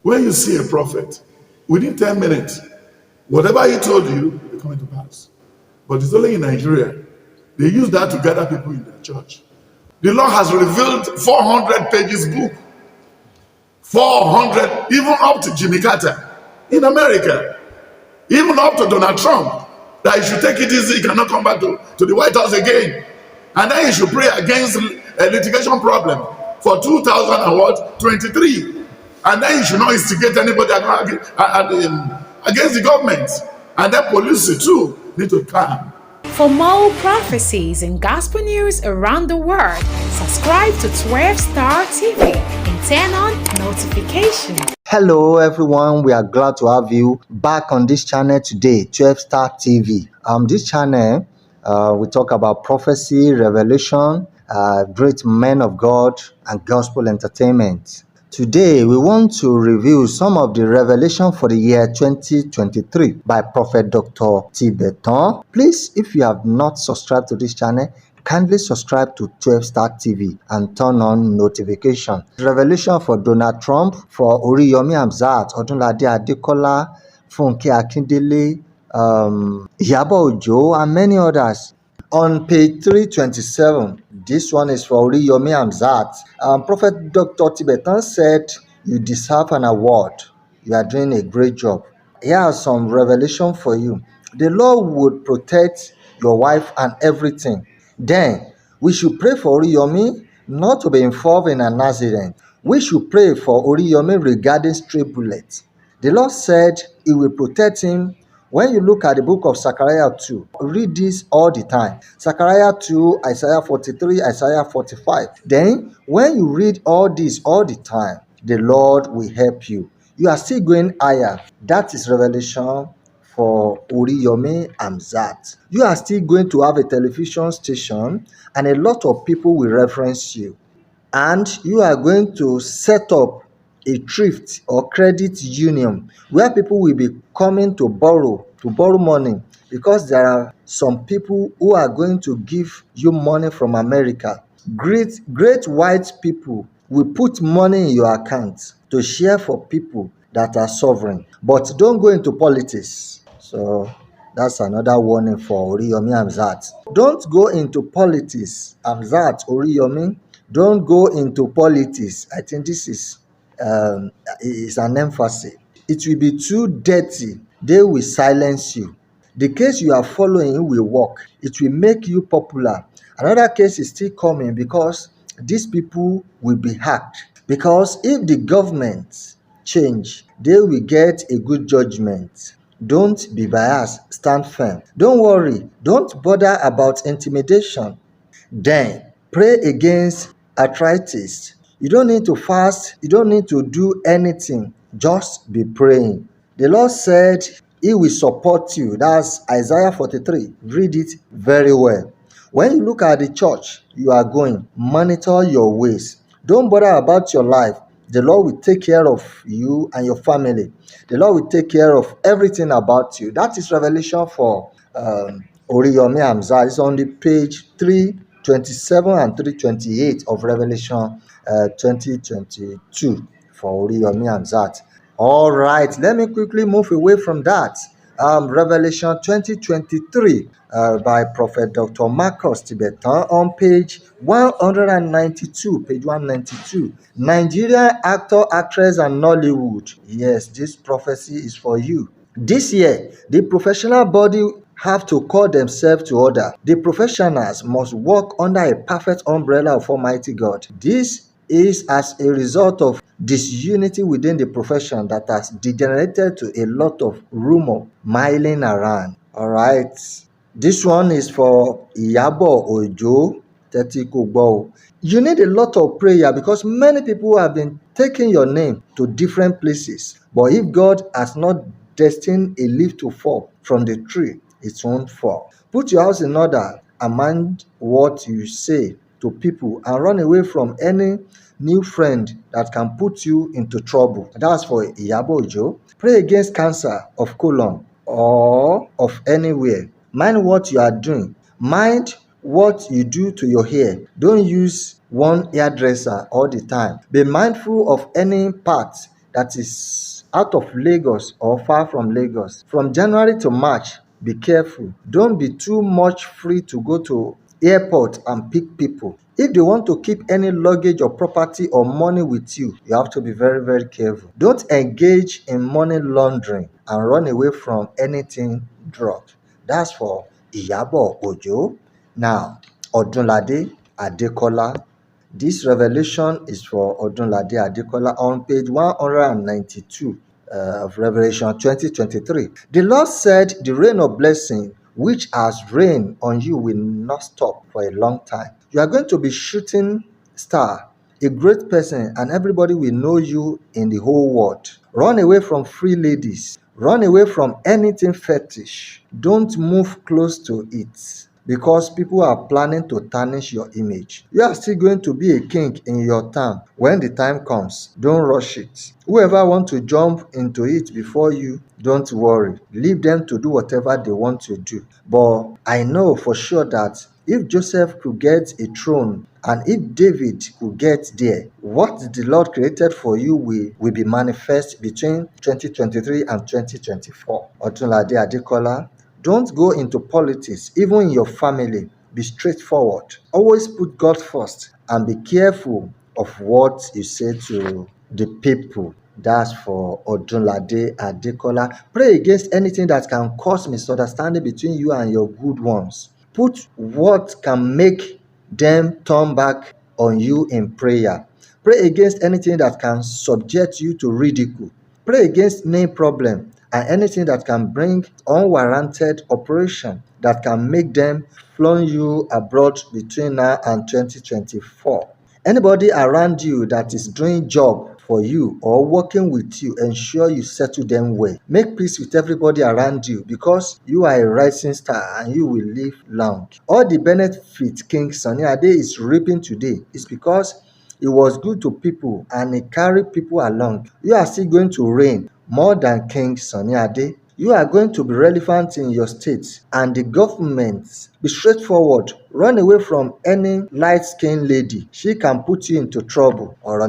When you see a prophet, within 10 minutes, whatever he told you will come into pass. But it's only in Nigeria. They use that to gather people in their church. The Lord has revealed 400 pages book. 400, even up to Jimmy Carter in America, even up to Donald Trump, that he should take it easy, he cannot come back to the White House again. And then he should pray against a litigation problem for 2023. And then he should not instigate anybody against the government. And then police too need to calm. For more prophecies and gospel news around the world, subscribe to 12 Star TV and turn on notifications. Hello everyone, we are glad to have you back on this channel today, 12 Star TV. This channel, we talk about prophecy, revelation, great men of God, and gospel entertainment. Today, we want to review some of the revelation for the year 2023 by Prophet Dr. Tibetan. Please, if you have not subscribed to this channel, kindly subscribe to 12 Star TV and turn on notification. Revelation for Donald Trump, for Yomi, Odunlade, Funke, Akindele, Iyabo, and many others. On page 327, this one is for Yomi. Prophet Dr. Tibetan said, "You deserve an award. You are doing a great job." Here are some revelation for you. The Lord would protect your wife and everything. Then, we should pray for Yomi not to be involved in an accident. We should pray for Yomi regarding stray bullets. The Lord said He will protect him. When you look at the book of Zechariah 2, read this all the time. Zechariah 2, Isaiah 43, Isaiah 45. Then, when you read all this all the time, the Lord will help you. You are still going higher. That is revelation for Yomi Amzat. You are still going to have a television station, and a lot of people will reference you. And you are going to set up a thrift or credit union where people will be coming to borrow money, because there are some people who are going to give you money from America. Great white people will put money in your account to share for people that are sovereign. But don't go into politics. So that's another warning for Yomi Amzat. Don't go into politics. Amzat, Yomi, don't go into politics. I think this is an emphasis. It will be too dirty. They will silence you. The case you are following will work. It will make you popular. Another case is still coming, because these people will be hacked. Because if the government change, they will get a good judgment. Don't be biased. Stand firm. Don't worry. Don't bother about intimidation. Then pray against arthritis. You don't need to fast. You don't need to do anything. Just be praying. The Lord said He will support you. That's Isaiah 43. Read it very well. When you look at the church you are going, monitor your ways. Don't bother about your life. The Lord will take care of you and your family. The Lord will take care of everything about you. That is revelation for Yomi Amzat. It's on the page 327 and 328 of Revelation 2022 for Yomi Amzat. All right, let me quickly move away from that. Revelation 2023 by Prophet Dr. Marcus Tibetan on page 192. Page 192. Nigerian actor, actress, and Nollywood. Yes, this prophecy is for you. This year, the professional body have to call themselves to order. The professionals must work under a perfect umbrella of Almighty God. This is as a result of disunity within the profession that has degenerated to a lot of rumor miling around. All right. This one is for Iyabo Ojo. You need a lot of prayer, because many people have been taking your name to different places. But if God has not destined a leaf to fall from the tree, it won't fall. Put your house in order and mind what you say to people, and run away from any new friend that can put you into trouble. That's for Iyabo Ojo. Pray against cancer of colon or of anywhere. Mind what you are doing. Mind what you do to your hair. Don't use one hairdresser all the time. Be mindful of any part that is out of Lagos or far from Lagos, from January to March, be careful. Don't be too much free to go to airport and pick people. If they want to keep any luggage or property or money with you, you have to be very, very careful. Don't engage in money laundering and run away from anything drug. That's for Iyabo Ojo. Now, Odunlade Adekola. This revelation is for Odunlade Adekola on page 192 of Revelation 2023. The Lord said, the rain of blessing which has rained on you will not stop for a long time. You are going to be shooting star, a great person, and everybody will know you in the whole world. Run away from free ladies. Run away from anything fetish. Don't move close to it, because people are planning to tarnish your image. You are still going to be a king in your town when the time comes. Don't rush it. Whoever wants to jump into it before you, don't worry. Leave them to do whatever they want to do. But I know for sure that if Joseph could get a throne and if David could get there, what the Lord created for you will be manifest between 2023 and 2024. Odunlade Adekola, don't go into politics, even in your family. Be straightforward. Always put God first and be careful of what you say to the people. That's for Odunlade Adekola. Pray against anything that can cause misunderstanding between you and your good ones. Put what can make them turn back on you in prayer. Pray against anything that can subject you to ridicule. Pray against name problem and anything that can bring unwarranted operation that can make them flaunt you abroad between now and 2024. Anybody around you that is doing job for you or working with you, ensure you settle them well. Make peace with everybody around you, because you are a rising star and you will live long. All the benefits King Sunny Ade is reaping today is because he was good to people and he carried people along. You are still going to reign more than King Sunny Ade. You are going to be relevant in your state and the government. Be straightforward. Run away from any light-skinned lady. She can put you into trouble. Or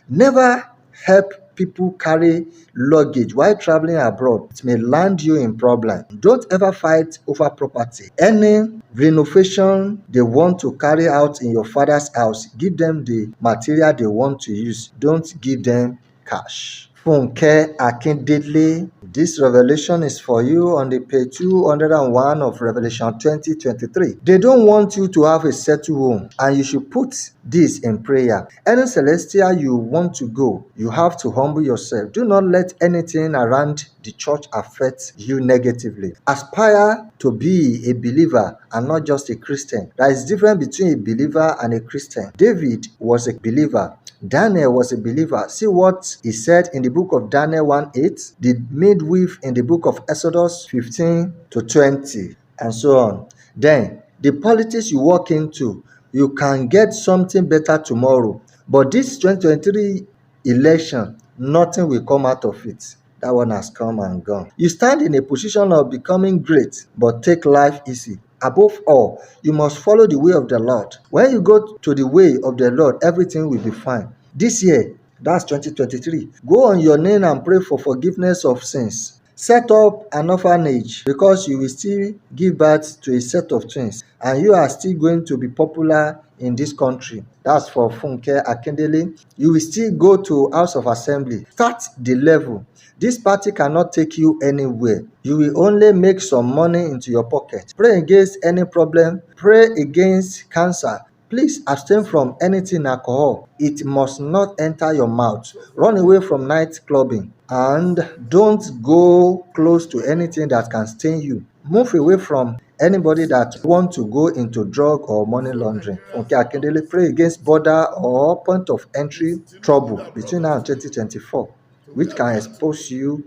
never help people carry luggage while traveling abroad. It may land you in problem. Don't ever fight over property. Any renovation they want to carry out in your father's house, give them the material they want to use. Don't give them cash. Funke Akindele, this revelation is for you on the page 201 of Revelation 2023. They don't want you to have a settled home, and you should put this in prayer. Any celestial you want to go, you have to humble yourself. Do not let anything around the church affect you negatively. Aspire to be a believer and not just a Christian. There is difference between a believer and a Christian. David was a believer. Daniel was a believer. See what he said in the book of Daniel 1:8, the midwife in the book of Exodus 15 to 20, and so on. Then, the politics you walk into, you can get something better tomorrow. But this 2023 election, nothing will come out of it. That one has come and gone. You stand in a position of becoming great, but take life easy. Above all, you must follow the way of the Lord. When you go to the way of the Lord, everything will be fine. This year, that's 2023, go on your knee and pray for forgiveness of sins. Set up an orphanage, because you will still give birth to a set of twins and you are still going to be popular in this country. That's for Funke Akindele. You will still go to House of Assembly. Start the level. This party cannot take you anywhere. You will only make some money into your pocket. Pray against any problem. Pray against cancer. Please abstain from anything alcohol. It must not enter your mouth. Run away from night clubbing and don't go close to anything that can stain you. Move away from anybody that want to go into drug or money laundering. Okay, Akindele, pray against border or point of entry trouble between now and 2024, which can expose you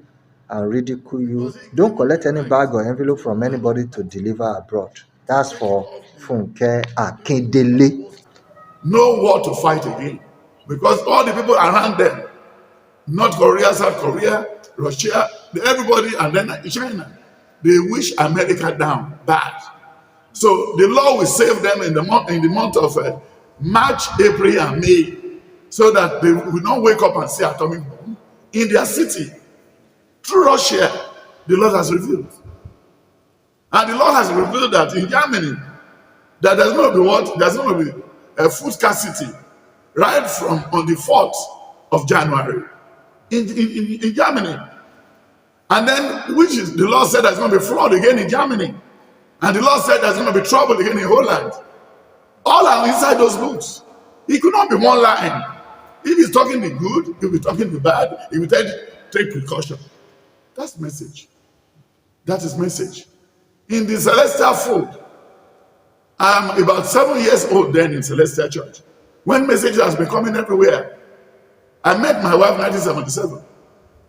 and ridicule you. Don't collect any bag or envelope from anybody to deliver abroad. That's for Funke Akindele. Know what to fight again. Because all the people around them, North Korea, South Korea, Russia, everybody, and then China, they wish America down bad. So the Lord will save them in the month of March, April, and May, so that they will not wake up and see atomic bomb in their city. Through Russia, the Lord has revealed. And the Lord has revealed that in Germany, that there's going to be what? There's going to be a food scarcity right from on the 4th of January in Germany. And then, which is, the Lord said there's going to be flood again in Germany. And the Lord said there's going to be trouble again in Holland. All are inside those books. It could not be one line. If he's talking the good, if he's talking the bad, he will take precaution. That's message. That is message. In the Celestial Fold, I'm about 7 years old then in Celestial Church. When message has been coming everywhere, I met my wife in 1977.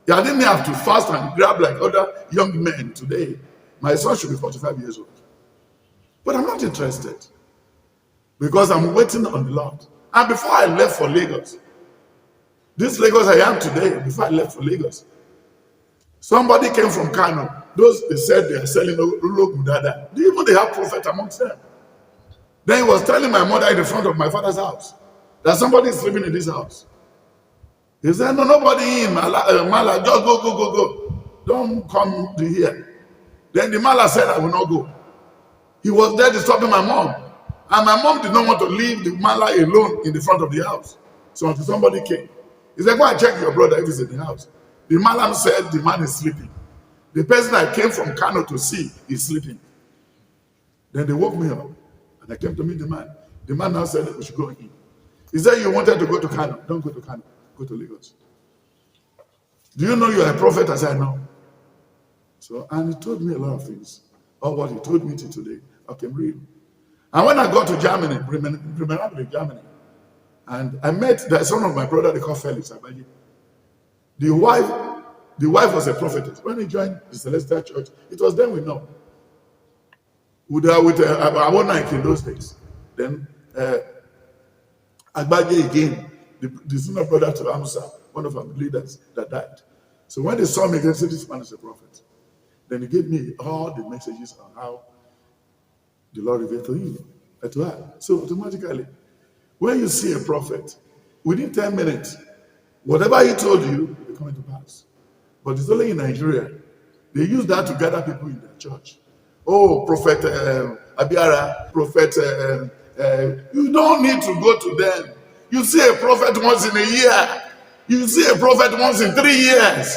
I didn't have to fast and grab like other young men today. My son should be 45 years old. But I'm not interested because I'm waiting on the Lord. And before I left for Lagos, this Lagos I am today, before I left for Lagos, somebody came from Kano. Those they said they are selling Ulogudada. Even they have prophet amongst them. Then he was telling my mother in the front of my father's house that somebody is living in this house. He said, no, nobody in Mala, just go. Don't come to here. Then the Mala said, I will not go. He was there disturbing my mom. And my mom did not want to leave the Mala alone in the front of the house. So until somebody came. He said, go and check your brother if he's in the house. The Malam said the man is sleeping. The person I came from Kano to see is sleeping. Then they woke me up. And I came to meet the man. The man now said we should go in. He said, you wanted to go to Kano. Don't go to Kano. Go to Lagos. Do you know you are a prophet? I said, no. So, and he told me a lot of things. Or what he told me till today. I can read. And when I got to Germany, Germany, and I met the son of my brother, they call Felix Abaji. The wife was a prophetess. When he joined the Celestial Church, it was then we know. With Awonike in those days. Then Agbaje again, the senior brother to Amusa, one of our leaders that died. So when they saw me, they said, this man is a prophet. Then he gave me all the messages on how the Lord revealed to him, to her. So automatically, when you see a prophet, within 10 minutes, whatever he told you will be coming to pass. But it's only in Nigeria. They use that to gather people in their church. Oh, Prophet Abiara, Prophet, you don't need to go to them. You see a prophet once in a year. You see a prophet once in 3 years.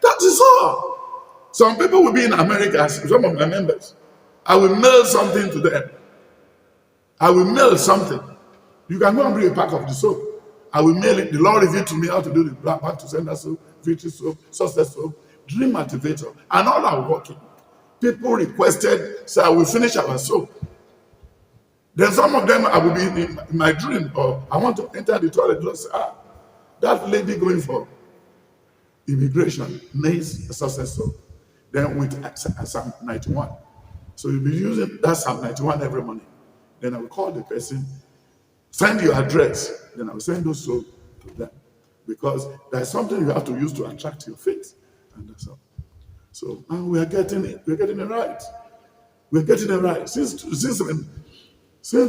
That is all. Some people will be in America, some of my members. I will mail something to them. I will mail something. You can go and bring a pack of the soap. I will mail it. The Lord revealed to me how to do the black back to sender soap, victory soap, success soap, dream activator, and all are working. People requested, so I will finish our soap. Then some of them, I will be in my dream, or I want to enter the toilet. Just say, that lady going for immigration needs a success soap. Then with Psalm 91. So you'll be using that Psalm 91 every morning. Then I will call the person, send your address. Then I will send those soap to them. Because there's something you have to use to attract your faith. And that's all. So we are getting it. We're getting it right. We're getting it right. Since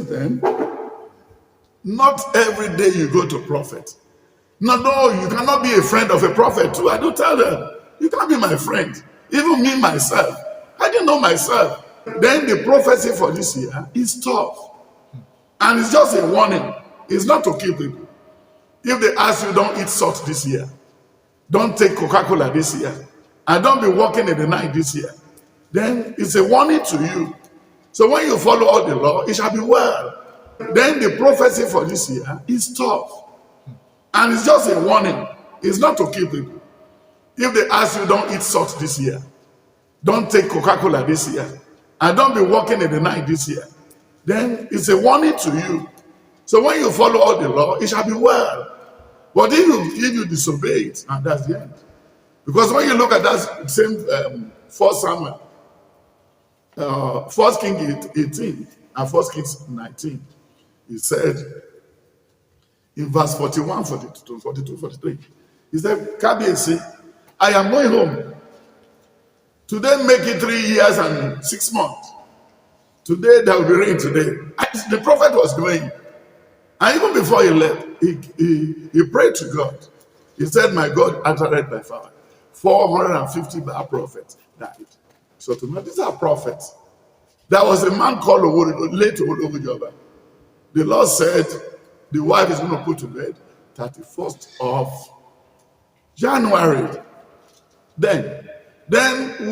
then, not every day you go to prophet. No, you cannot be a friend of a prophet too. I do tell them, you can't be my friend. Even me, myself. I didn't know myself. Then the prophecy for this year is tough. And it's just a warning. It's not to kill people. If they ask you, don't eat salt this year. Don't take Coca-Cola this year. And don't be walking in the night this year. Then it's a warning to you. So when you follow all the law, it shall be well. Then the prophecy for this year is tough. And it's just a warning. It's not to kill people. If they ask you, don't eat salt this year. Don't take Coca-Cola this year. And don't be walking in the night this year. Then it's a warning to you. So when you follow all the law, it shall be well. But if you disobey it, and that's the end. Because when you look at that same 1 Samuel, 1 Kings 18 and 1 Kings 19, he said, in verse 41, 42, 43, he said, Kabiyesi, I am going home. Today make it 3 years and 6 months. Today there will be rain today. The prophet was going. And even before he left, he prayed to God. He said, my God uttered by fire. 450 Baal prophets died. So to me, these are prophets. There was a man called late Ologujoba. The Lord said the wife is going to put to bed 31st of January. Then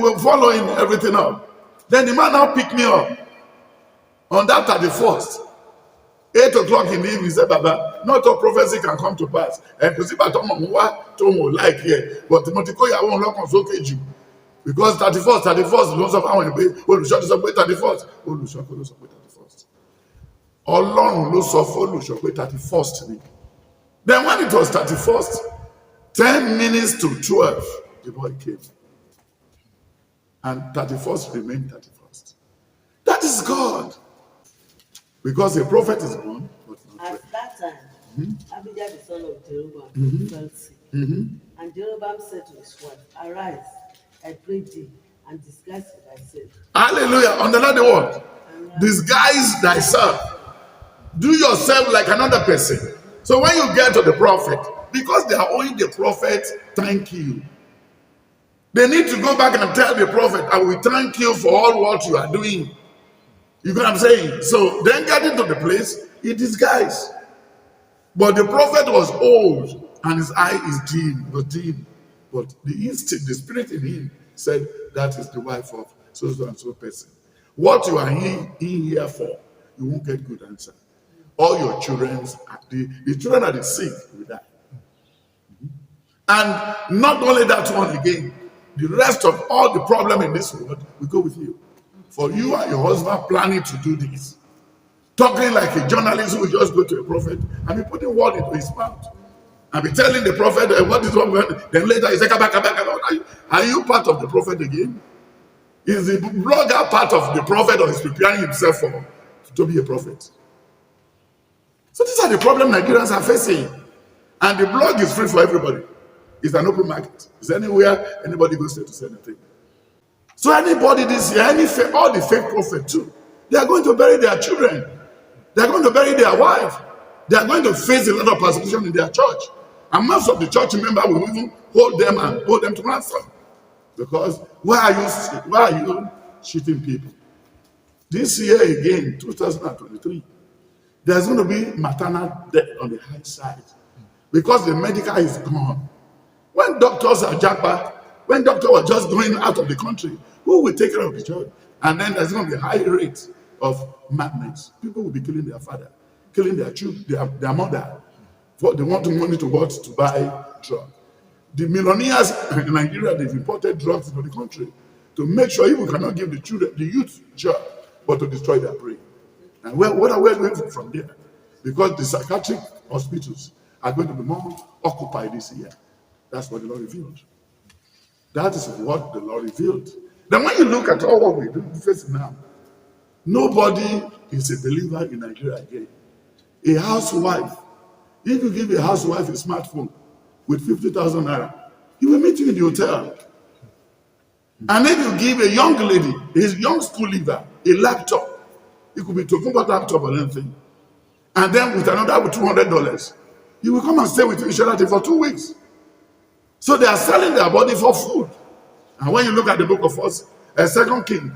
we're following everything up. Then the man now picked me up on that 31st. 8 o'clock in the evening, he said, Baba, not all prophecy can come to pass. And because if I don't know like here, but Timothy won't lock on so you. Because 31st, don't suffer when you pay. Oh, shut us up with 31st. Oh, shut us up with 31st. Ọlọ́run ló sọ fún Olùṣọ́ pé 31st ni. Then when it was 31st, 10 minutes to 12, the boy came. And 31st remained 31st. That is God. Because a prophet is born, but not at that time, Abijah the son of Jeroboam fell sick. And Jeroboam said to his wife, arise, I pray thee, and disguise thyself. Hallelujah. Underline the word. Disguise thyself. Do yourself like another person. So when you get to the prophet, because they are owing the prophet, thank you. They need to go back and tell the prophet, I will thank you for all what you are doing. You know what I'm saying? So then getting to the place, he disguised. But the prophet was old and his eye is dim. But the instinct, the spirit in him said, that is the wife of so and so person. What you are in here for, you won't get good answer. All your children, the children that is sick will die. And not only that one again, the rest of all the problem in this world will go with you. For you and your husband planning to do this. Talking like a journalist who will just go to a prophet and be putting word into his mouth. And be telling the prophet what is wrong with him. Then later he say, are you part of the prophet again? Is the blogger part of the prophet or is preparing himself to be a prophet? So these are the problems Nigerians are facing. And the blog is free for everybody. It's an open market. It's anywhere anybody goes there to say anything. So anybody this year, all the fake prophets too, they are going to bury their children. They are going to bury their wife. They are going to face a lot of persecution in their church. And most of the church members will even hold them to ransom. Because why are you cheating people? This year again, 2023, there's going to be maternal death on the high side. Because the medical is gone. When doctors are jackpot, when doctors were just going out of the country, who will take care of the church? And then there's going to be a high rate of madness. People will be killing their father, killing their children, their mother. They want money to what? To buy drugs. The millionaires in Nigeria, they've imported drugs into the country to make sure you cannot give the children, the youth, job, but to destroy their brain. And what are we going from there? Because the psychiatric hospitals are going to be more occupied this year. That's what the Lord revealed. That is what the Lord revealed. Then when you look at all what we do facing now, nobody is a believer in Nigeria again. A housewife, if you give a housewife a smartphone with 50,000 naira, he will meet you in the hotel. And if you give a young lady, a young school leaver, a laptop, it could be talking about laptop or anything, and then with another $200, he will come and stay with you in Shelter for 2 weeks. So they are selling their body for food. And when you look at the book of 2 King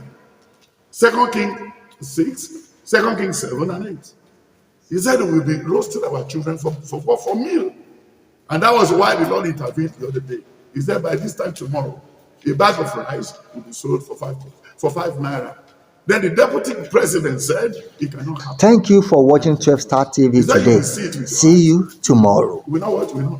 6, 2 King 7 and 8, he said we will be roasting our children for meal. And that was why the Lord intervened the other day. He said by this time tomorrow, a bag of rice will be sold for 5 naira. Then the deputy president said it cannot happen. Thank you for watching 12 Star TV today. See you tomorrow. We know what we know.